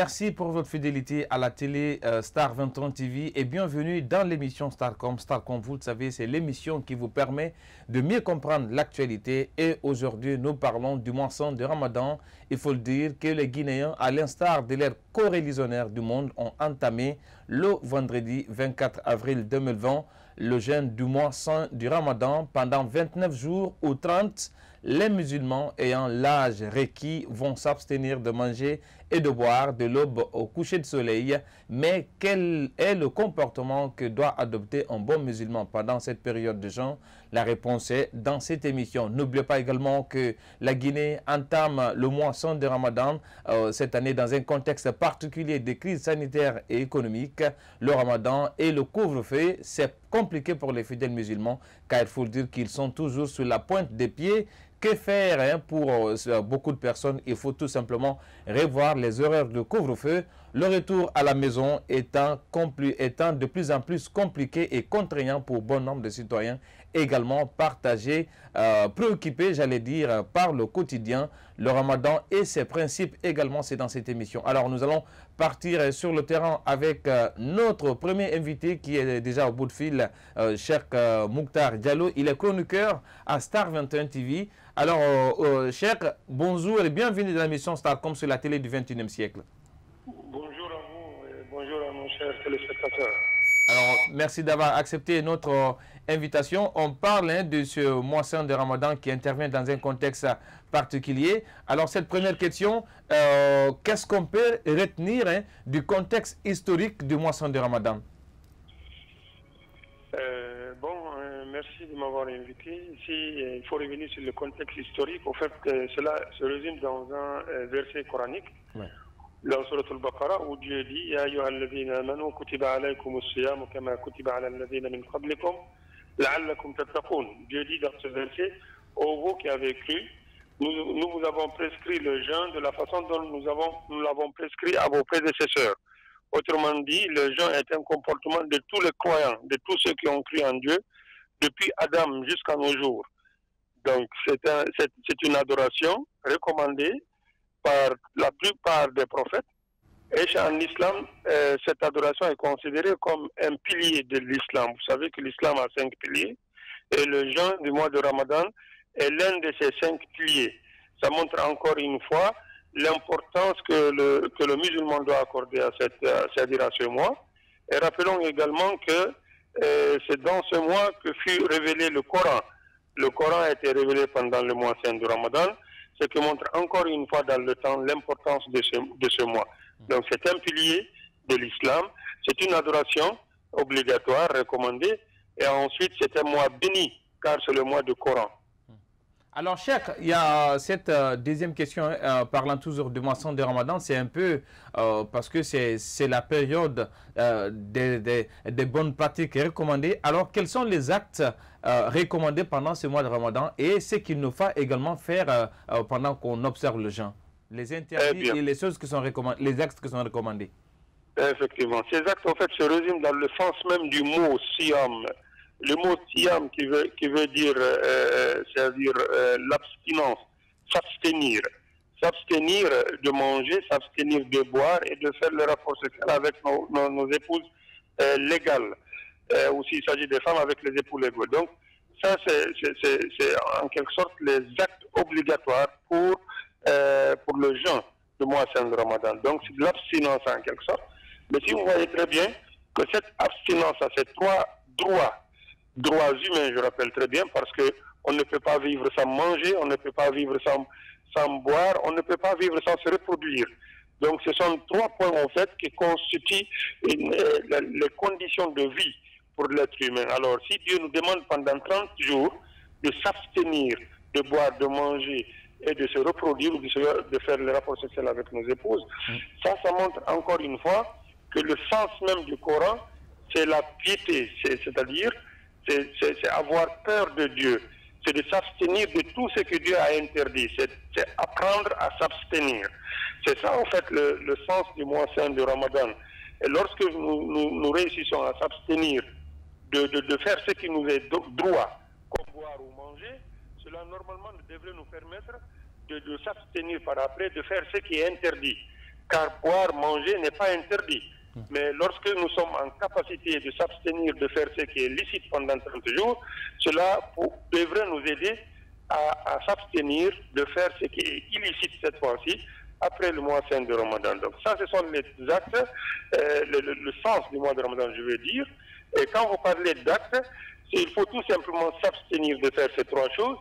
Merci pour votre fidélité à la télé Star 23 TV et bienvenue dans l'émission Starcom. Starcom, vous le savez, c'est l'émission qui vous permet de mieux comprendre l'actualité. Et aujourd'hui, nous parlons du moisson de Ramadan. Il faut le dire que les Guinéens, à l'instar de leurs co-religionnaires du monde, ont entamé le vendredi 24 avril 2020 le jeûne du moisson du Ramadan pendant 29 jours ou 30. Les musulmans ayant l'âge requis vont s'abstenir de manger et de boire de l'aube au coucher de soleil. Mais quel est le comportement que doit adopter un bon musulman pendant cette période de jeûne? La réponse est dans cette émission. N'oubliez pas également que la Guinée entame le moisson de Ramadan cette année dans un contexte particulier de crise sanitaire et économique. Le Ramadan et le couvre-feu, c'est compliqué pour les fidèles musulmans car il faut dire qu'ils sont toujours sur la pointe des pieds. Que faire pour beaucoup de personnes? Il faut tout simplement revoir les horaires de couvre-feu. Le retour à la maison étant de plus en plus compliqué et contraignant pour bon nombre de citoyens, également partagés, préoccupés, j'allais dire, par le quotidien, le Ramadan et ses principes également, c'est dans cette émission. Alors nous allons partir sur le terrain avec notre premier invité qui est déjà au bout de fil, Cheikh Mouktar Diallo. Il est chroniqueur à Star 21 TV. Alors, Cheikh, bonjour et bienvenue dans l'émission Starcom sur la télé du 21e siècle. Bonjour à vous et bonjour à nos chers téléspectateurs. Alors, merci d'avoir accepté notre invitation. On parle de ce moisson de Ramadan qui intervient dans un contexte particulier. Alors, cette première question, qu'est-ce qu'on peut retenir du contexte historique du moisson de Ramadan? Merci de m'avoir invité. Ici, il faut revenir sur le contexte historique. Au fait, cela se résume dans un verset coranique. Ouais. Dans Surat al-Baqarah, où Dieu dit Ya ayyuhalladhina amanu kutiba alaykumus siyamu kama kutiba ala alladhina min qablikum la'allakum tattaqun. Dieu dit dans ce verset, ô vous qui avez cru, nous vous avons prescrit le jeûne de la façon dont nous l'avons prescrit à vos prédécesseurs. Autrement dit, le jeûne est un comportement de tous les croyants, de tous ceux qui ont cru en Dieu, depuis Adam jusqu'à nos jours. Donc, c'est une adoration recommandée par la plupart des prophètes. Et en islam, cette adoration est considérée comme un pilier de l'islam. Vous savez que l'islam a 5 piliers. Et le jeûne du mois de Ramadan est l'un de ces 5 piliers. Ça montre encore une fois l'importance que le musulman doit accorder à ce mois. Et rappelons également que c'est dans ce mois que fut révélé le Coran. Le Coran a été révélé pendant le mois saint du Ramadan, ce qui montre encore une fois dans le temps l'importance de ce mois. Donc c'est un pilier de l'islam, c'est une adoration obligatoire, recommandée, et ensuite c'est un mois béni, car c'est le mois du Coran. Alors, Cheikh, il y a cette deuxième question, parlant toujours du moisson de Ramadan, c'est un peu parce que c'est la période des bonnes pratiques recommandées. Alors, quels sont les actes recommandés pendant ce mois de Ramadan et ce qu'il nous faut également faire pendant qu'on observe le jeûne? Les interdits et les choses qui sont recommandées, les actes qui sont recommandés. Effectivement, ces actes en fait se résument dans le sens même du mot siyam. Le mot siyam qui veut dire, c'est-à-dire l'abstinence, s'abstenir. S'abstenir de manger, s'abstenir de boire et de faire le rapport sexuel avec nos épouses légales. Ou s'il s'agit des femmes avec les époux légaux. Donc, ça, c'est en quelque sorte les actes obligatoires pour le jeûne du mois saint de Ramadan. Donc, c'est de l'abstinence en quelque sorte. Mais si vous voyez très bien que cette abstinence a ces 3 droits humains, je rappelle très bien, parce qu'on ne peut pas vivre sans manger, on ne peut pas vivre sans boire, on ne peut pas vivre sans se reproduire. Donc ce sont 3 points en fait qui constituent les conditions de vie pour l'être humain. Alors si Dieu nous demande pendant 30 jours de s'abstenir, de boire, de manger et de se reproduire ou de faire le rapport sexuel avec nos épouses, ça montre encore une fois que le sens même du Coran, c'est la piété, c'est-à-dire c'est avoir peur de Dieu, c'est de s'abstenir de tout ce que Dieu a interdit, c'est apprendre à s'abstenir. C'est ça en fait le sens du mois saint du Ramadan. Et lorsque nous réussissons à s'abstenir de faire ce qui nous est droit, comme boire ou manger, cela normalement devrait nous permettre de s'abstenir par après, de faire ce qui est interdit. car boire, manger n'est pas interdit. Mais lorsque nous sommes en capacité de s'abstenir de faire ce qui est licite pendant 30 jours, cela devrait nous aider à s'abstenir de faire ce qui est illicite cette fois-ci, après le mois saint de Ramadan. Donc ça, ce sont les actes, le sens du mois de Ramadan, je veux dire. Et quand vous parlez d'actes, il faut tout simplement s'abstenir de faire ces trois choses,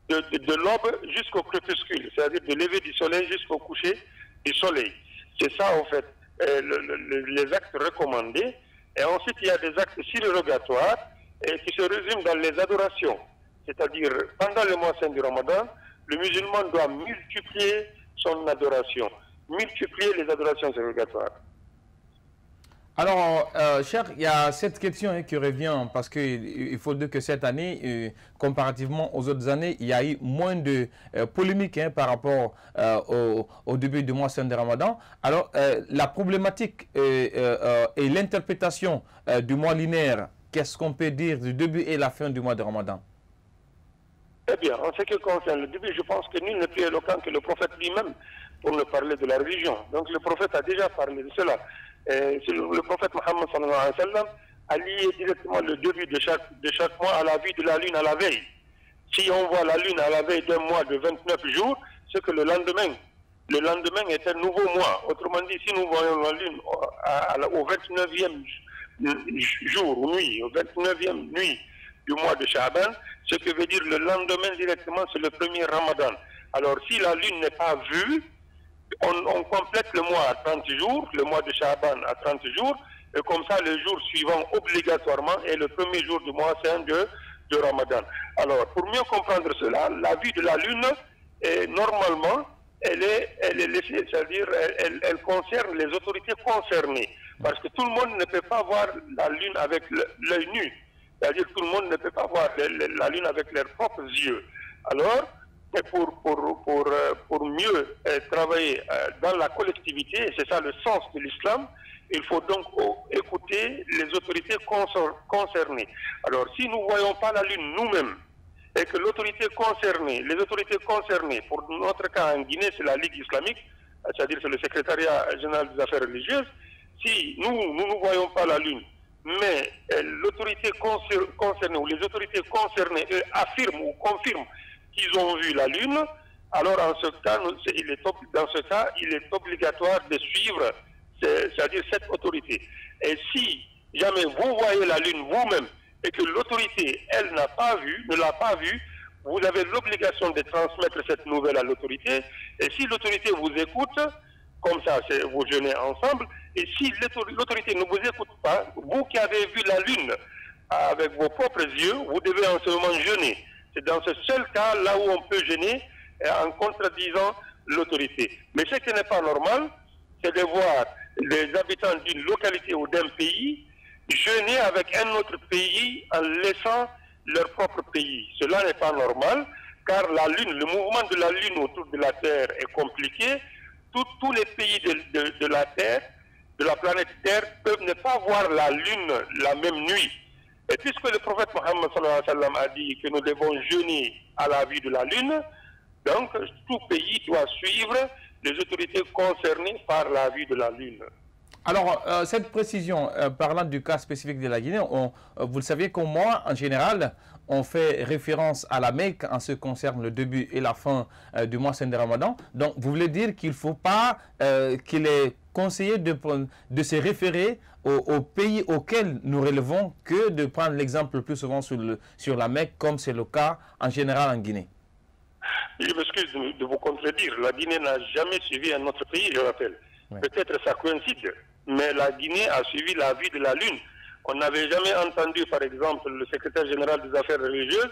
de l'aube jusqu'au crépuscule, c'est-à-dire de lever du soleil jusqu'au coucher du soleil. C'est ça, en fait, les actes recommandés. Et ensuite, il y a des actes surérogatoires qui se résument dans les adorations. C'est-à-dire, pendant le mois saint du Ramadan, le musulman doit multiplier son adoration, multiplier les adorations surérogatoires. Alors, cher, il y a cette question qui revient parce qu'il faut dire que cette année, comparativement aux autres années, il y a eu moins de polémiques par rapport au début du mois saint de Ramadan. Alors, la problématique et l'interprétation du mois linéaire, qu'est-ce qu'on peut dire du début et la fin du mois de Ramadan? Eh bien, en ce qui concerne le début, je pense que nul n'est plus éloquent que le prophète lui-même pour nous parler de la religion. Donc, le prophète a déjà parlé de cela. Le prophète Mohammed sallallahu alayhi wa sallam a lié directement le début de chaque mois à la vue de la lune à la veille. Si on voit la lune à la veille d'un mois de 29 jours, c'est que le lendemain est un nouveau mois. Autrement dit, si nous voyons la lune au 29e jour, nuit, au 29e nuit du mois de Sha'ban, ce que veut dire le lendemain directement, c'est le premier Ramadan. Alors, si la lune n'est pas vue, on complète le mois à 30 jours, le mois de Sha'ban à 30 jours, et comme ça, le jour suivant, obligatoirement, est le premier jour du mois saint de Ramadan. Alors, pour mieux comprendre cela, la vue de la lune, normalement, elle est laissée, c'est-à-dire, elle concerne les autorités concernées. Parce que tout le monde ne peut pas voir la lune avec l'œil nu. C'est-à-dire, tout le monde ne peut pas voir la lune avec leurs propres yeux. Alors, pour mieux travailler dans la collectivité, et c'est ça le sens de l'islam, il faut donc écouter les autorités concernées. Alors, si nous ne voyons pas la lune nous-mêmes, et que l'autorité concernée, les autorités concernées, pour notre cas en Guinée, c'est la Ligue islamique, c'est-à-dire c'est le secrétariat général des affaires religieuses, si nous ne voyons pas la lune, mais l'autorité concernée ou les autorités concernées affirment ou confirment qu'ils ont vu la lune, alors en ce cas, il est obligatoire de suivre, c'est-à-dire cette autorité. Et si jamais vous voyez la lune vous-même et que l'autorité, elle ne l'a pas vue, vous avez l'obligation de transmettre cette nouvelle à l'autorité. Et si l'autorité vous écoute, comme ça, vous jeûnez ensemble. Et si l'autorité ne vous écoute pas, vous qui avez vu la lune avec vos propres yeux, vous devez en ce moment jeûner. C'est dans ce seul cas là où on peut jeûner en contredisant l'autorité. Mais ce qui n'est pas normal, c'est de voir les habitants d'une localité ou d'un pays jeûner avec un autre pays en laissant leur propre pays. Cela n'est pas normal, car la lune, le mouvement de la lune autour de la Terre est compliqué. Tous les pays de la Terre, de la planète Terre, peuvent ne pas voir la lune la même nuit. Et puisque le prophète Mohammed sallallahu alayhi wa sallam a dit que nous devons jeûner à la vue de la lune, donc tout pays doit suivre les autorités concernées par la vue de la lune. Alors, cette précision, parlant du cas spécifique de la Guinée, vous le savez qu'au mois, en général, on fait référence à la Mecque en ce qui concerne le début et la fin du mois saint de Ramadan. Donc, vous voulez dire qu'il ne faut pas, qu'il est conseillé de se référer au pays auquel nous relevons que de prendre l'exemple le plus souvent sur la Mecque, comme c'est le cas en général en Guinée. Je m'excuse de vous contredire. La Guinée n'a jamais suivi un autre pays, je rappelle. Ouais. Peut-être ça coïncide, mais la Guinée a suivi la vue de la lune. On n'avait jamais entendu, par exemple, le secrétaire général des affaires religieuses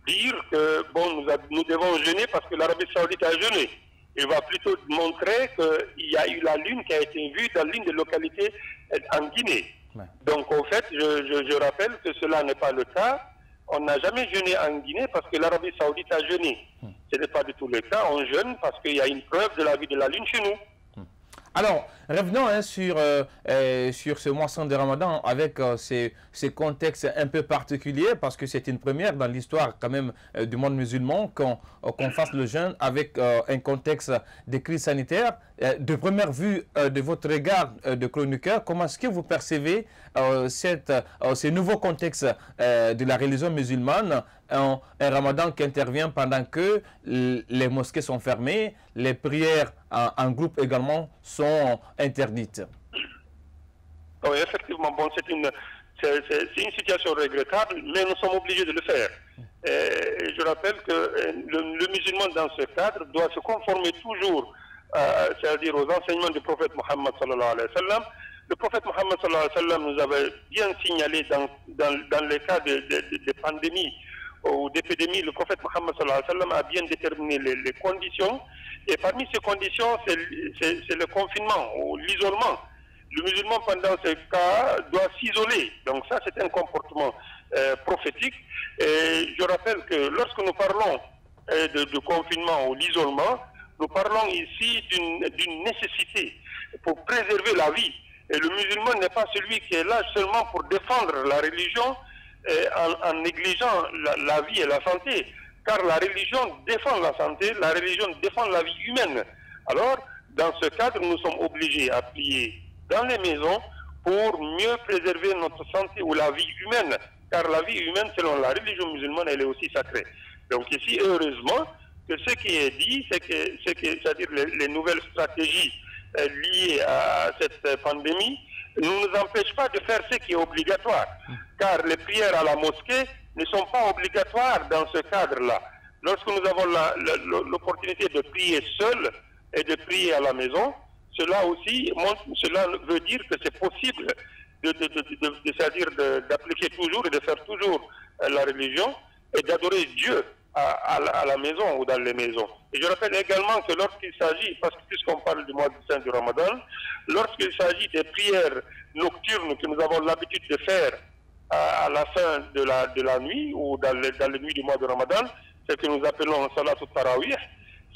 dire que bon, nous devons jeûner parce que l'Arabie saoudite a jeûné. Il va plutôt montrer qu'il y a eu la lune qui a été vue dans l'une des localités en Guinée. Ouais. Donc, en fait, je rappelle que cela n'est pas le cas. On n'a jamais jeûné en Guinée parce que l'Arabie saoudite a jeûné. Ce n'est pas du tout le cas. On jeûne parce qu'il y a une preuve de la vue de la lune chez nous. Alors, revenons sur ce moisson de Ramadan avec ces contextes un peu particuliers parce que c'est une première dans l'histoire quand même du monde musulman qu'on fasse le jeûne avec un contexte de crise sanitaire. De première vue, de votre regard de chroniqueur, comment est-ce que vous percevez ce nouveau contexte de la religion musulmane, un Ramadan qui intervient pendant que les mosquées sont fermées, les prières en groupe également sont interdites? Oui, effectivement, bon, c'est une situation regrettable, mais nous sommes obligés de le faire. Je rappelle que le musulman, dans ce cadre, doit se conformer toujours, c'est-à-dire aux enseignements du prophète Mohammed sallallahu alayhi wa sallam. Le prophète Mohammed sallallahu alayhi wa sallam nous avait bien signalé dans les cas de pandémie ou d'épidémie, le prophète Mohammed sallallahu alayhi wa sallam a bien déterminé les conditions. Et parmi ces conditions, c'est le confinement ou l'isolement. Le musulman, pendant ce cas, doit s'isoler. Donc ça, c'est un comportement prophétique. Et je rappelle que lorsque nous parlons de confinement ou d'isolement, nous parlons ici d'une nécessité pour préserver la vie. Et le musulman n'est pas celui qui est là seulement pour défendre la religion en négligeant la vie et la santé. Car la religion défend la santé, la religion défend la vie humaine. Alors, dans ce cadre, nous sommes obligés à prier dans les maisons pour mieux préserver notre santé ou la vie humaine. Car la vie humaine, selon la religion musulmane, elle est aussi sacrée. Donc ici, heureusement, que ce qui est dit, c'est-à-dire les nouvelles stratégies liées à cette pandémie, ne nous empêchent pas de faire ce qui est obligatoire. Car les prières à la mosquée ne sont pas obligatoires dans ce cadre-là. Lorsque nous avons l'opportunité de prier seul et de prier à la maison, cela veut dire que c'est possible c'est-à-dire d'appliquer toujours et de faire toujours la religion et d'adorer Dieu à la maison ou dans les maisons. Et je rappelle également que lorsqu'il s'agit, parce que puisqu'on parle du mois du Saint du Ramadan, lorsqu'il s'agit des prières nocturnes que nous avons l'habitude de faire à la fin de la nuit ou dans les nuits du mois de Ramadan, ce que nous appelons Salat al-Tarawih,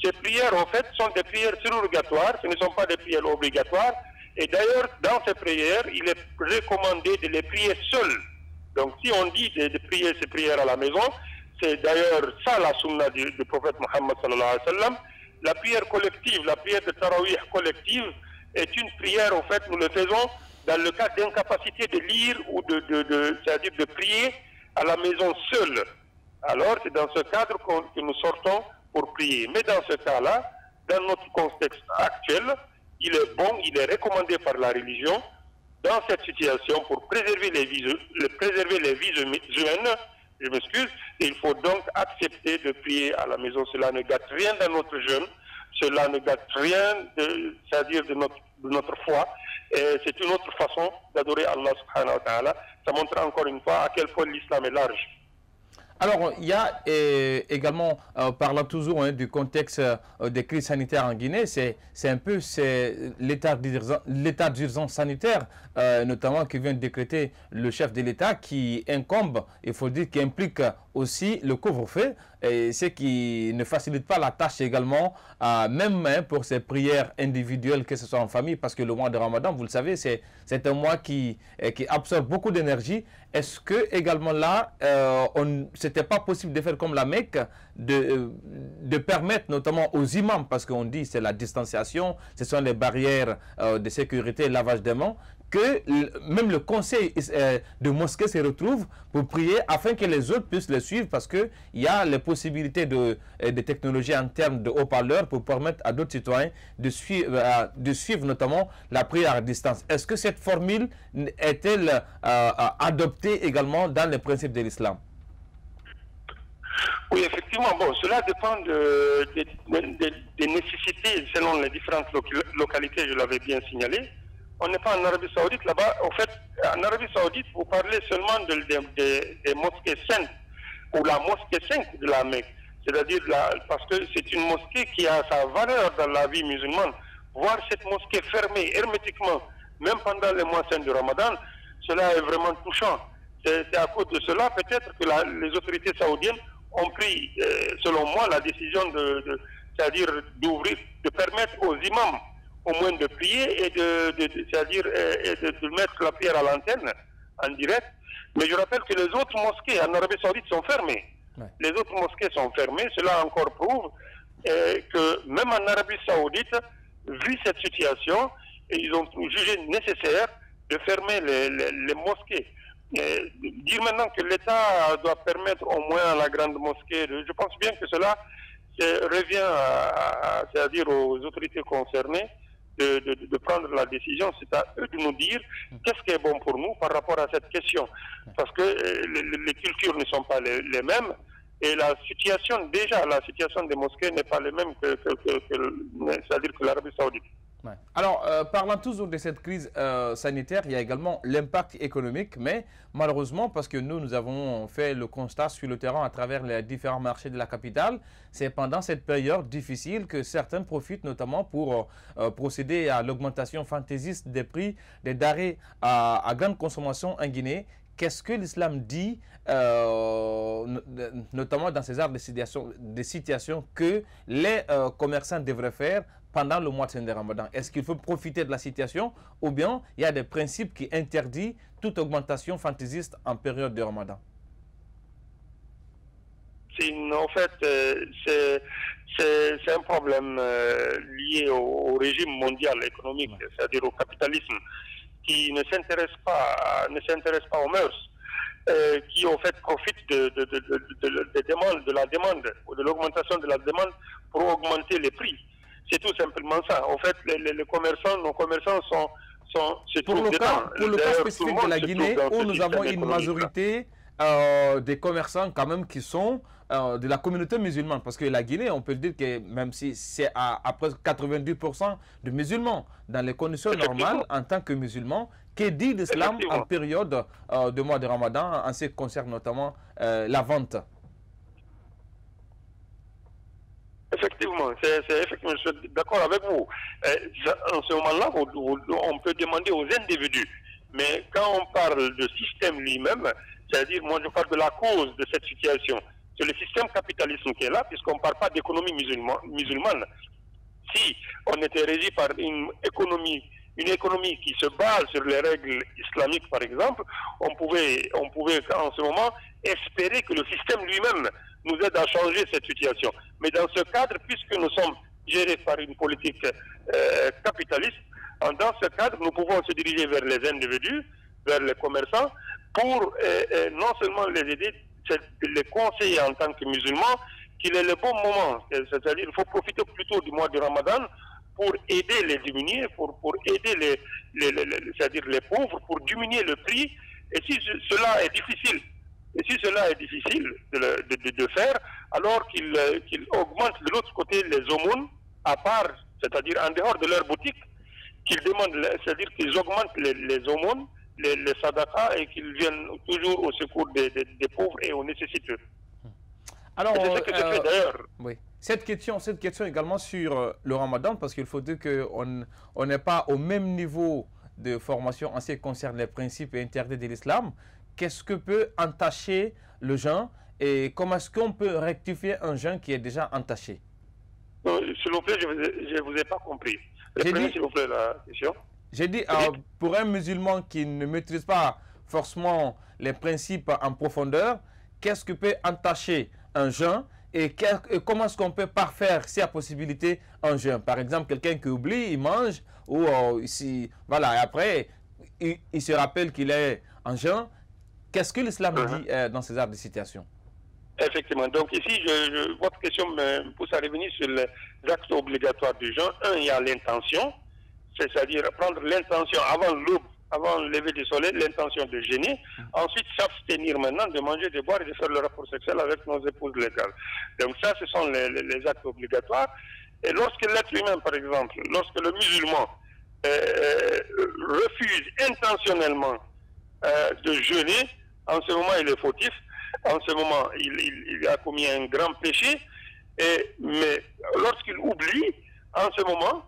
ces prières en fait sont des prières surrogatoires, ce ne sont pas des prières obligatoires. Et d'ailleurs, dans ces prières, il est recommandé de les prier seuls. Donc si on dit de prier ces prières à la maison, c'est d'ailleurs ça la sunna du prophète Mohammed sallallahu alayhi wa sallam. La prière collective, la prière de Tarawih collective est une prière, en fait, nous le faisons dans le cas d'incapacité de lire ou c'est-à-dire de prier à la maison seule. Alors c'est dans ce cadre que nous sortons pour prier. Mais dans ce cas-là, dans notre contexte actuel, il est bon, il est recommandé par la religion, dans cette situation, pour préserver les vies humaines, je m'excuse, il faut donc accepter de prier à la maison. Cela ne gâte rien dans notre jeûne, cela ne gâte rien, c'est-à-dire de notre foi. C'est une autre façon d'adorer Allah subhanahu wa ta'ala. Ça montre encore une fois à quel point l'islam est large. Alors, il y a également, parlant toujours du contexte des crises sanitaires en Guinée, c'est un peu l'état d'urgence sanitaire, notamment qui vient de décréter le chef de l'État, qui incombe, il faut dire, qui implique aussi le couvre-feu, et ce qui ne facilite pas la tâche également, même pour ces prières individuelles, que ce soit en famille, parce que le mois de Ramadan, vous le savez, c'est un mois qui absorbe beaucoup d'énergie. Est-ce que également là, c'était pas possible de faire comme la Mecque, de permettre notamment aux imams, parce qu'on dit c'est la distanciation, ce sont les barrières de sécurité, lavage des mains, que même le conseil de mosquée se retrouve pour prier afin que les autres puissent le suivre, parce qu'il y a les possibilités de technologie en termes de haut-parleurs pour permettre à d'autres citoyens de suivre notamment la prière à distance. Est-ce que cette formule est-elle adoptée également dans les principes de l'islam? Oui, effectivement. Bon, cela dépend des nécessités selon les différentes localités, je l'avais bien signalé. On n'est pas en Arabie Saoudite là-bas. En fait, en Arabie Saoudite, vous parlez seulement des mosquées saintes ou la mosquée sainte de la Mecque. C'est-à-dire, parce que c'est une mosquée qui a sa valeur dans la vie musulmane. Voir cette mosquée fermée hermétiquement, même pendant les mois saints du Ramadan, cela est vraiment touchant. C'est à cause de cela, peut-être, que les autorités saoudiennes ont pris, selon moi, la décision c'est-à-dire d'ouvrir, de permettre aux imams au moins de prier et c'est-à-dire de mettre la prière à l'antenne en direct. Mais je rappelle que les autres mosquées en Arabie Saoudite sont fermées. Ouais. Les autres mosquées sont fermées. Cela encore prouve que même en Arabie Saoudite, vu cette situation, ils ont jugé nécessaire de fermer les mosquées. Dire maintenant que l'État doit permettre au moins à la grande mosquée, je pense bien que cela revient c'est-à-dire aux autorités concernées de prendre la décision. C'est à eux de nous dire qu'est-ce qui est bon pour nous par rapport à cette question. Parce que les cultures ne sont pas les mêmes et la situation des mosquées n'est pas la même c'est-à-dire que l'Arabie Saoudite. Ouais. Alors, parlant toujours de cette crise sanitaire, il y a également l'impact économique, mais malheureusement, parce que nous avons fait le constat sur le terrain à travers les différents marchés de la capitale, c'est pendant cette période difficile que certains profitent notamment pour procéder à l'augmentation fantaisiste des prix des denrées à grande consommation en Guinée. Qu'est-ce que l'islam dit, notamment dans ces genres de situations que les commerçants devraient faire pendant le mois de Ramadan? Est-ce qu'il faut profiter de la situation ou bien il y a des principes qui interdisent toute augmentation fantaisiste en période de Ramadan? En fait, c'est un problème lié au régime mondial économique, c'est-à-dire au capitalisme, qui ne s'intéresse pas aux mœurs, qui en fait profite de la demande ou de l'augmentation de la demande pour augmenter les prix. C'est tout simplement ça. En fait, nos commerçants sont pour le cas spécifique de la Guinée, où nous avons une majorité des commerçants quand même qui sont de la communauté musulmane. Parce que la Guinée, on peut dire que même si c'est à presque 90% de musulmans, dans les conditions normales, en tant que musulmans, qu'est dit l'islam en période de mois de Ramadan, en ce qui concerne notamment la vente? Effectivement, effectivement, je suis d'accord avec vous. En ce moment-là, on peut demander aux individus. Mais quand on parle de système lui-même, c'est-à-dire, moi je parle de la cause de cette situation. C'est le système capitalisme qui est là, puisqu'on ne parle pas d'économie musulmane. Si on était régi par une économie qui se base sur les règles islamiques, par exemple, on pouvait en ce moment espérer que le système lui-même nous aide à changer cette situation. Mais dans ce cadre, puisque nous sommes gérés par une politique capitaliste, dans ce cadre, nous pouvons se diriger vers les individus, vers les commerçants, pour non seulement les aider, les conseiller en tant que musulmans, qu'il est le bon moment. C'est-à-dire qu'il faut profiter plutôt du mois de Ramadan pour aider les diminuer, pour aider c'est-à-dire les pauvres, pour diminuer le prix. Et si cela est difficile, de faire, alors qu'ils augmentent de l'autre côté les aumônes, à part, c'est-à-dire en dehors de leur boutique, c'est-à-dire qu'ils augmentent les aumônes, les sadaqas, et qu'ils viennent toujours au secours des pauvres et aux nécessiteux. Alors, c'est ce que je fais d'ailleurs. Oui. Cette question également sur le Ramadan, parce qu'il faut dire qu'on n'est pas au même niveau de formation en ce qui concerne les principes et interdits de l'islam. Qu'est-ce que peut entacher le jeûne et comment est-ce qu'on peut rectifier un jeûne qui est déjà entaché? S'il vous plaît, je ne vous ai pas compris. Reprenez s'il vous plaît la question. J'ai dit, pour un musulman qui ne maîtrise pas forcément les principes en profondeur, qu'est-ce que peut entacher un jeûne et comment est-ce qu'on peut parfaire, s'il y a possibilité, un jeûne? Par exemple, quelqu'un qui oublie, il mange, ou voilà, et après, il se rappelle qu'il est en jeûne. Qu'est-ce que l'islam dit dans ces genres de situations? Effectivement. Donc ici, votre question me pousse à revenir sur les actes obligatoires du jeûne. Il y a l'intention, c'est-à-dire prendre l'intention avant l'aube, avant le lever du soleil, l'intention de jeûner. Ensuite, s'abstenir maintenant de manger, de boire et de faire le rapport sexuel avec nos épouses légales. Donc ça, ce sont les actes obligatoires. Et lorsque l'être humain, par exemple, lorsque le musulman refuse intentionnellement de jeûner, en ce moment, il est fautif. En ce moment, il a commis un grand péché. Mais lorsqu'il oublie, en ce moment,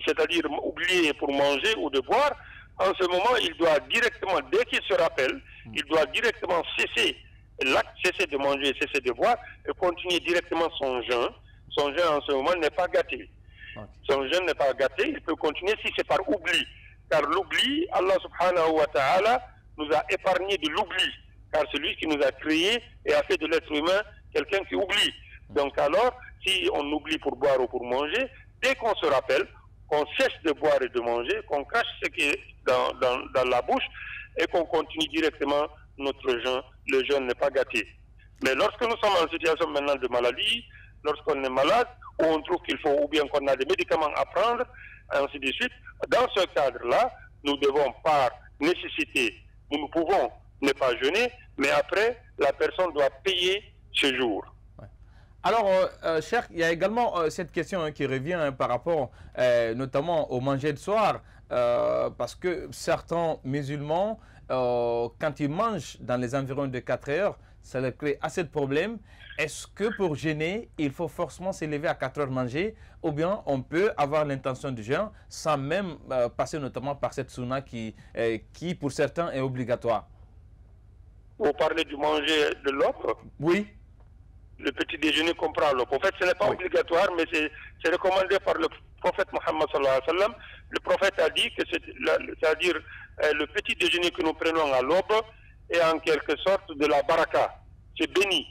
c'est-à-dire oublier pour manger ou de boire, en ce moment, il doit directement, dès qu'il se rappelle, il doit directement cesser l'acte, cesser de manger, cesser de boire, et continuer directement son jeûne. Son jeûne, en ce moment, n'est pas gâté. Son jeûne n'est pas gâté, il peut continuer si c'est par oubli. Car l'oubli, Allah subhanahu wa ta'ala nous a épargné de l'oubli. Car c'est lui qui nous a créé et a fait de l'être humain quelqu'un qui oublie. Donc alors, si on oublie pour boire ou pour manger, dès qu'on se rappelle, qu'on cesse de boire et de manger, qu'on cache ce qui est dans la bouche et qu'on continue directement notre jeûne, le jeûne n'est pas gâté. Mais lorsque nous sommes en situation maintenant de maladie, lorsqu'on est malade, ou on trouve qu'il faut, ou bien qu'on a des médicaments à prendre, ainsi de suite, dans ce cadre-là, nous devons par nécessité, nous pouvons ne pas jeûner, mais après, la personne doit payer ce jour. Alors, Cheikh, il y a également cette question qui revient par rapport notamment au manger de soir, parce que certains musulmans, quand ils mangent dans les environs de 4 heures, ça leur crée assez de problèmes. Est-ce que pour jeûner, il faut forcément se lever à 4 heures manger, ou bien on peut avoir l'intention de jeûne sans même passer notamment par cette sunna qui pour certains est obligatoire? Vous parlez du manger de l'aube? Oui. Le petit déjeuner comprend l'aube. En fait, ce n'est pas obligatoire, mais c'est recommandé par le prophète Mohammed sallallahu alayhi wa sallam. Le prophète a dit que c'est-à-dire le petit déjeuner que nous prenons à l'aube est en quelque sorte de la baraka. C'est béni.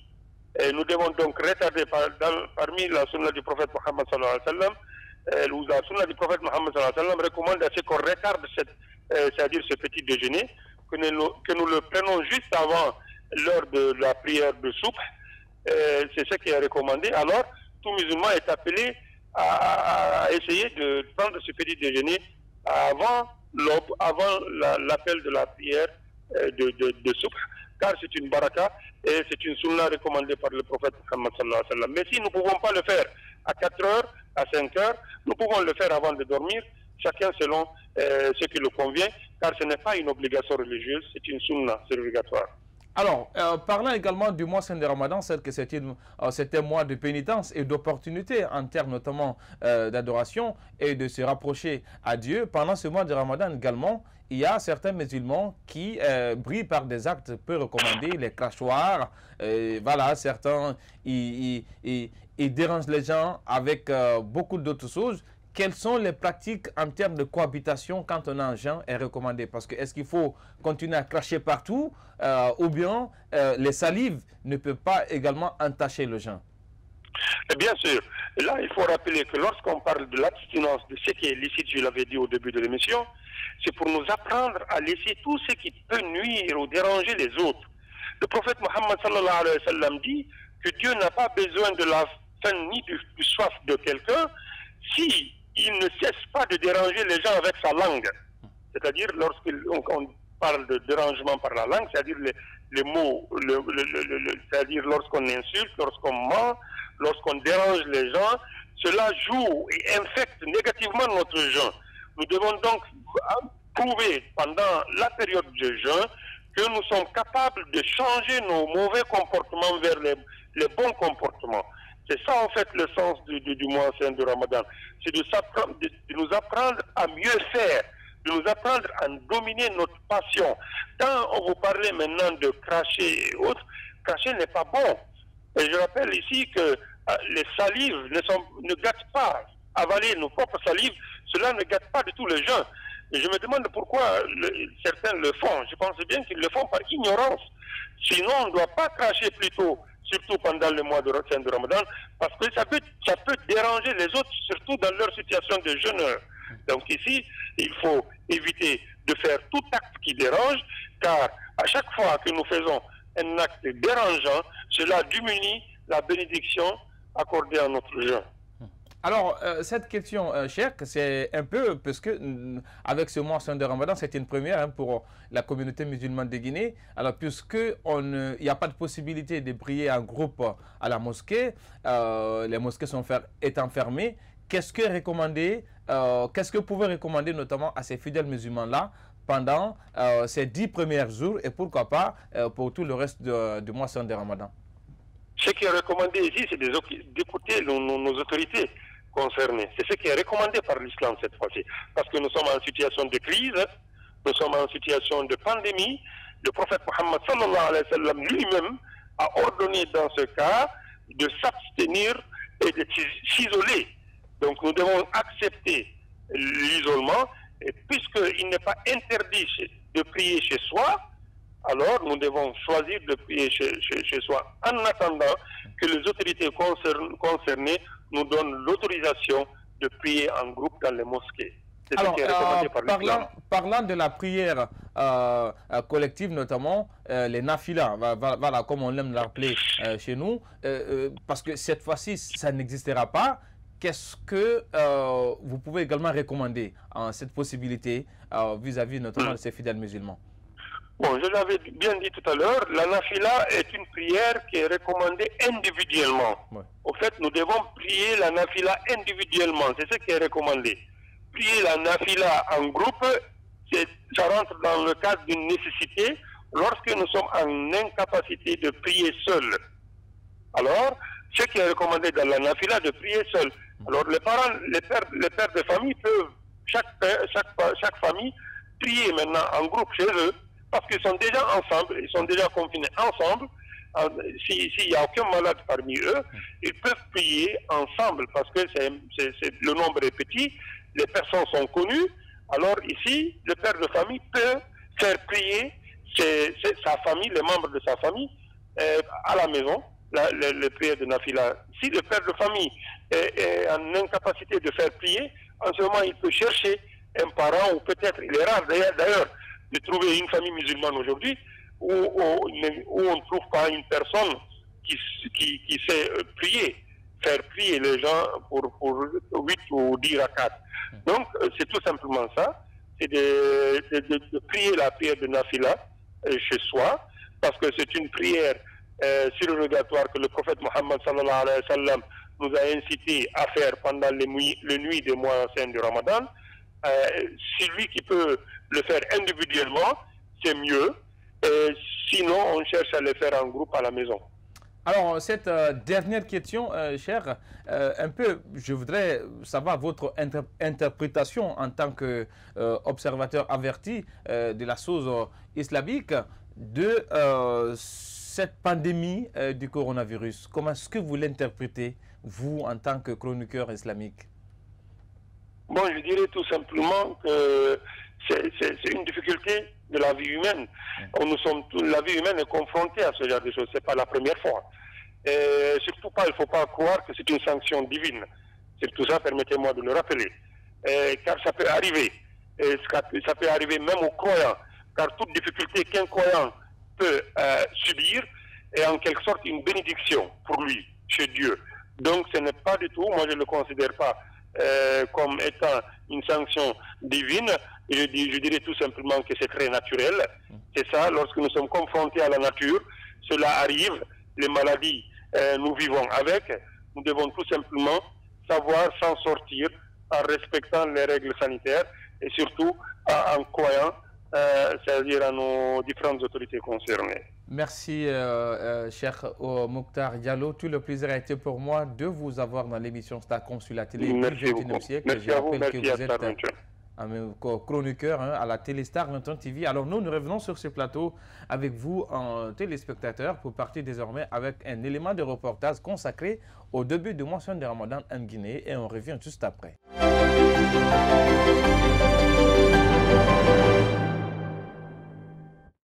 Et nous devons donc retarder parmi la sunna du prophète Mohammed sallallahu alayhi wa sallam. La sunna du prophète Mohammed sallallahu alayhi wa sallam recommande à ce qu'on retarde c'est-à-dire ce petit déjeuner, que nous le prenons juste avant l'heure de la prière de soupe. C'est ce qui est recommandé. Alors, tout musulman est appelé à essayer de prendre ce petit déjeuner avant l'aube, avant l'appel de la prière de soupe, car c'est une baraka et c'est une sunna recommandée par le prophète Muhammad sallallahu alayhi wa sallam. Mais si nous ne pouvons pas le faire à 4 heures, à 5 heures, nous pouvons le faire avant de dormir, chacun selon ce qui le convient, car ce n'est pas une obligation religieuse, c'est une sunna, c'est obligatoire. Alors, parlant également du mois saint de Ramadan, c'est que c'était un mois de pénitence et d'opportunité en termes notamment d'adoration et de se rapprocher à Dieu. Pendant ce mois de Ramadan également, il y a certains musulmans qui brillent par des actes peu recommandés, les crachoirs, voilà, certains, ils dérangent les gens avec beaucoup d'autres choses. Quelles sont les pratiques en termes de cohabitation quand on a un jeûne est recommandé? Parce que est-ce qu'il faut continuer à cracher partout ou bien les salives ne peuvent pas également entacher le jeûne? Bien sûr. Là, il faut rappeler que lorsqu'on parle de l'abstinence de ce qui est licite, je l'avais dit au début de l'émission, c'est pour nous apprendre à laisser tout ce qui peut nuire ou déranger les autres. Le prophète Mohammed sallallahu alayhi wa sallam dit que Dieu n'a pas besoin de la faim ni du soif de quelqu'un si il ne cesse pas de déranger les gens avec sa langue. C'est-à-dire, lorsqu'on parle de dérangement par la langue, c'est-à-dire les mots, c'est-à-dire lorsqu'on insulte, lorsqu'on ment, lorsqu'on dérange les gens, cela joue et infecte négativement notre jeûne. Nous devons donc prouver pendant la période de jeûne que nous sommes capables de changer nos mauvais comportements vers les bons comportements. C'est ça en fait le sens du mois saint de Ramadan. C'est de nous apprendre à mieux faire, de nous apprendre à dominer notre passion. Quand on vous parlait maintenant de cracher et autres, cracher n'est pas bon. Et je rappelle ici que les salives ne gâtent pas. Avaler nos propres salives, cela ne gâte pas du tout le jeûne. Et je me demande pourquoi certains le font. Je pense bien qu'ils le font par ignorance. Sinon, on ne doit pas cracher plutôt, surtout pendant le mois de Ramadan, parce que ça peut déranger les autres, surtout dans leur situation de jeûneur. Donc ici, il faut éviter de faire tout acte qui dérange, car à chaque fois que nous faisons un acte dérangeant, cela diminue la bénédiction accordée à notre jeûne. Alors, cette question, Cheikh, c'est un peu, parce que avec ce mois saint de Ramadan, c'est une première pour la communauté musulmane de Guinée. Alors, puisqu'il n'y a pas de possibilité de prier en groupe à la mosquée, les mosquées étant fermées, qu'est-ce que vous pouvez recommander notamment à ces fidèles musulmans-là pendant ces 10 premiers jours et pourquoi pas pour tout le reste du mois saint de Ramadan? Ce qui est recommandé ici, c'est d'écouter nos autorités concernées. C'est ce qui est recommandé par l'islam cette fois-ci. Parce que nous sommes en situation de crise, nous sommes en situation de pandémie. Le prophète Mohammed sallallahu alayhi wa sallam lui-même a ordonné dans ce cas de s'abstenir et de s'isoler Donc nous devons accepter l'isolement, et puisqu'il n'est pas interdit de prier chez soi, alors nous devons choisir de prier chez soi en attendant que les autorités concernées nous donnent l'autorisation de prier en groupe dans les mosquées. C'est ce qui est recommandé par l'islam. Parlant de la prière collective, notamment les nafilas, voilà, comme on l'aime l'appeler chez nous, parce que cette fois-ci, ça n'existera pas. Qu'est-ce que vous pouvez également recommander cette possibilité vis-à-vis notamment de ces fidèles musulmans? Bon, je l'avais bien dit tout à l'heure, la nafila est une prière qui est recommandée individuellement. Ouais. Au fait, nous devons prier la nafila individuellement, c'est ce qui est recommandé. Prier la nafila en groupe, ça rentre dans le cadre d'une nécessité lorsque nous sommes en incapacité de prier seul. Alors, ce qui est recommandé dans la nafila, de prier seul. Alors, les parents, les pères de famille peuvent, chaque famille, prier maintenant en groupe chez eux, parce qu'ils sont déjà ensemble, ils sont déjà confinés ensemble. S'il n'y a aucun malade parmi eux, ils peuvent prier ensemble parce que le nombre est petit, les personnes sont connues. Alors ici, le père de famille peut faire prier sa famille, les membres de sa famille, à la maison, le prière de nafila. Si le père de famille est en incapacité de faire prier, en ce moment, il peut chercher un parent, ou peut-être, il est rare d'ailleurs, de trouver une famille musulmane aujourd'hui où on ne trouve pas une personne qui sait prier, faire prier les gens pour 8 ou 10 rakats. Donc, c'est tout simplement ça, c'est de prier la prière de nafila chez soi, parce que c'est une prière surrogatoire que le prophète Mohammed sallallahu alayhi wa sallam nous a incité à faire pendant les nuits des mois saints du Ramadan. C'est lui qui peut le faire individuellement, c'est mieux. Sinon, on cherche à le faire en groupe à la maison. Alors, cette dernière question, cher, un peu, je voudrais savoir votre interprétation en tant qu'observateur averti de la chose islamique de cette pandémie du coronavirus. Comment est-ce que vous l'interprétez, vous, en tant que chroniqueur islamique? Bon, je dirais tout simplement que c'est une difficulté de la vie humaine. La vie humaine est confrontée à ce genre de choses. Ce n'est pas la première fois. Et surtout pas, il ne faut pas croire que c'est une sanction divine. C'est tout ça, permettez-moi de le rappeler. Car ça peut arriver. Ça peut arriver même aux croyants. Car toute difficulté qu'un croyant peut subir est en quelque sorte une bénédiction pour lui, chez Dieu. Donc ce n'est pas du tout, moi je ne le considère pas comme étant une sanction divine. Je dirais tout simplement que c'est très naturel. C'est ça, lorsque nous sommes confrontés à la nature, cela arrive, les maladies, nous vivons avec. Nous devons tout simplement savoir s'en sortir en respectant les règles sanitaires et surtout en croyant, c'est-à-dire à nos différentes autorités concernées. Merci, cher Mokhtar Diallo. Tout le plaisir a été pour moi de vous avoir dans l'émission Star Consul à télé du 21e siècle. Merci à vous, merci que vous êtes un chroniqueur à la télé Star 21 TV. Alors nous revenons sur ce plateau avec vous en téléspectateurs pour partir désormais avec un élément de reportage consacré au début de mois de Ramadan en Guinée et on revient juste après.